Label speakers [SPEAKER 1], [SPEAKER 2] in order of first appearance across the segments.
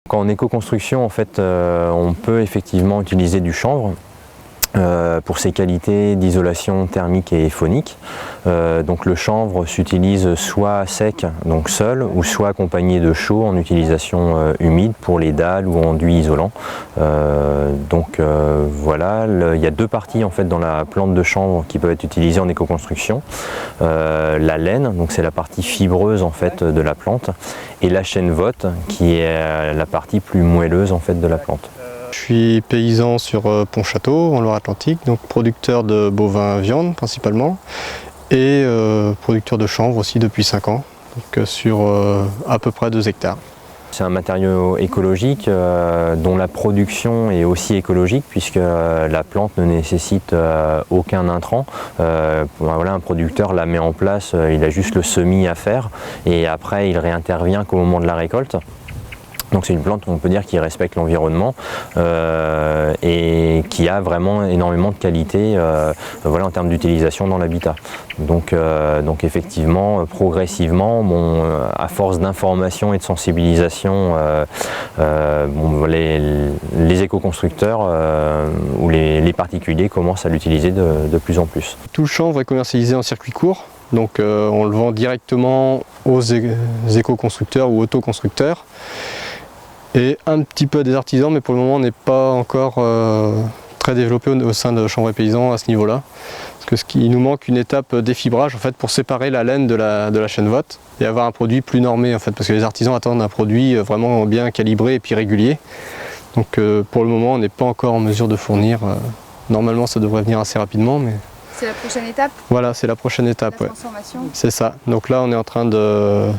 [SPEAKER 1] En éco-construction, en fait, on peut effectivement utiliser du chanvre pour ses qualités d'isolation thermique et phonique. Donc le chanvre s'utilise soit sec, donc seul, ou soit accompagné de chaux en utilisation humide pour les dalles ou enduits isolants. Voilà, il y a deux parties en fait dans la plante de chanvre qui peuvent être utilisées en éco-construction. La laine, donc c'est la partie fibreuse en fait de la plante, et la chènevotte qui est la partie plus moelleuse en fait de la plante.
[SPEAKER 2] Je suis paysan sur Pontchâteau, en Loire-Atlantique, donc producteur de bovins viande principalement, et producteur de chanvre aussi depuis 5 ans, donc sur à peu près 2 hectares.
[SPEAKER 1] C'est un matériau écologique dont la production est aussi écologique puisque la plante ne nécessite aucun intrant. Voilà, un producteur la met en place, il a juste le semis à faire et après il réintervient qu'au moment de la récolte. Donc c'est une plante, on peut dire, qui respecte l'environnement et qui a vraiment énormément de qualité voilà, en termes d'utilisation dans l'habitat. Donc effectivement, progressivement, à force d'information et de sensibilisation, les éco-constructeurs ou les particuliers commencent à l'utiliser de plus en plus.
[SPEAKER 2] Tout le chanvre est commercialisé en circuit court, donc on le vend directement aux éco-constructeurs ou autoconstructeurs. Et un petit peu à des artisans, mais pour le moment on n'est pas encore très développé au sein de Chanvre et Paysan à ce niveau-là. Parce qu'il nous manque une étape d'effibrage en fait, pour séparer la laine de la chènevotte et avoir un produit plus normé en fait, parce que les artisans attendent un produit vraiment bien calibré et puis régulier. Donc pour le moment on n'est pas encore en mesure de fournir. Normalement ça devrait venir assez rapidement. Mais...
[SPEAKER 3] C'est la prochaine étape? Voilà,
[SPEAKER 2] c'est la prochaine étape.
[SPEAKER 3] La transformation.
[SPEAKER 2] Ouais. C'est ça. Donc là on est en train de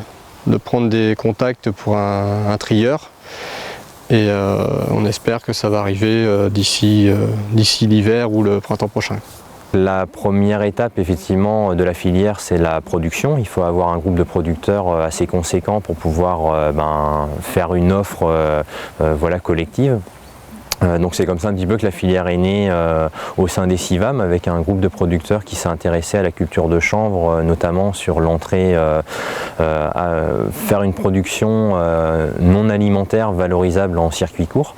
[SPEAKER 2] prendre des contacts pour un trieur. Et on espère que ça va arriver d'ici l'hiver ou le printemps prochain.
[SPEAKER 1] La première étape effectivement de la filière, c'est la production. Il faut avoir un groupe de producteurs assez conséquent pour pouvoir faire une offre voilà, collective. Donc c'est comme ça un petit peu que la filière est née au sein des CIVAM avec un groupe de producteurs qui s'est intéressé à la culture de chanvre, notamment sur l'entrée à faire une production non alimentaire valorisable en circuit court.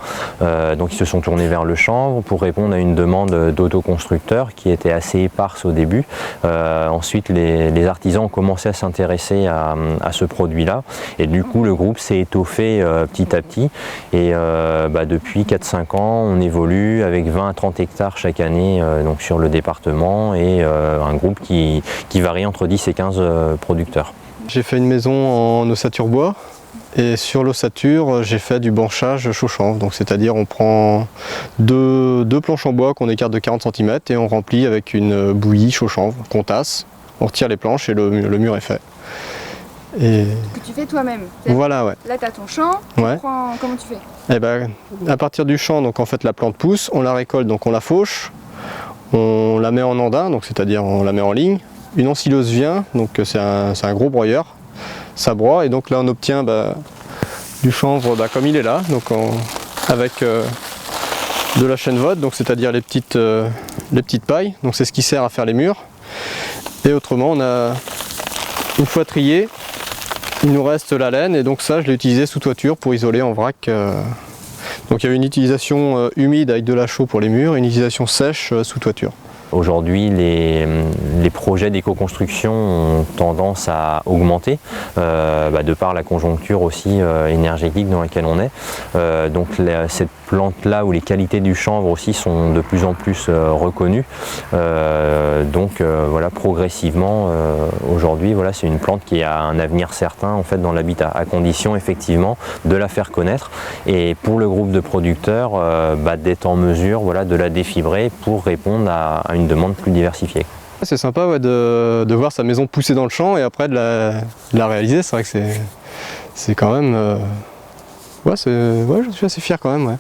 [SPEAKER 1] Donc ils se sont tournés vers le chanvre pour répondre à une demande d'autoconstructeurs qui était assez éparse au début. Ensuite les artisans ont commencé à s'intéresser à ce produit-là et du coup le groupe s'est étoffé petit à petit et depuis 4-5 ans, on évolue avec 20 à 30 hectares chaque année donc sur le département et un groupe qui varie entre 10 et 15 producteurs.
[SPEAKER 2] J'ai fait une maison en ossature bois et sur l'ossature j'ai fait du branchage chaux chanvre, donc c'est-à-dire on prend deux planches en bois qu'on écarte de 40 cm et on remplit avec une bouillie chaux chanvre qu'on tasse, on retire les planches et le mur est fait.
[SPEAKER 3] Et... Que tu fais toi-même.
[SPEAKER 2] Voilà, ouais.
[SPEAKER 3] Là tu as ton champ,
[SPEAKER 2] ouais.
[SPEAKER 3] Comment tu fais?
[SPEAKER 2] Eh ben, à partir du champ, donc en fait la plante pousse, on la récolte, donc on la fauche, on la met en andin, donc c'est-à-dire on la met en ligne. Une ensileuse vient, donc c'est un gros broyeur, ça broie et donc là on obtient du chanvre comme il est là, donc avec de la chènevotte, donc c'est-à-dire les petites pailles, donc c'est ce qui sert à faire les murs. Et autrement on a une fois trié. Il nous reste la laine et donc ça je l'ai utilisé sous toiture pour isoler en vrac. Donc il y a une utilisation humide avec de la chaux pour les murs et une utilisation sèche sous toiture.
[SPEAKER 1] Aujourd'hui, les projets d'éco-construction ont tendance à augmenter de par la conjoncture aussi énergétique dans laquelle on est. Donc cette plante-là où les qualités du chanvre aussi sont de plus en plus reconnues. Voilà, progressivement, aujourd'hui, voilà, c'est une plante qui a un avenir certain en fait, dans l'habitat, à condition effectivement de la faire connaître. Et pour le groupe de producteurs, d'être en mesure voilà, de la défibrer pour répondre à une demande plus diversifiée.
[SPEAKER 2] C'est sympa ouais, de voir sa maison pousser dans le champ et après de la réaliser. C'est vrai que c'est quand même... ouais, je suis assez fier quand même. Ouais.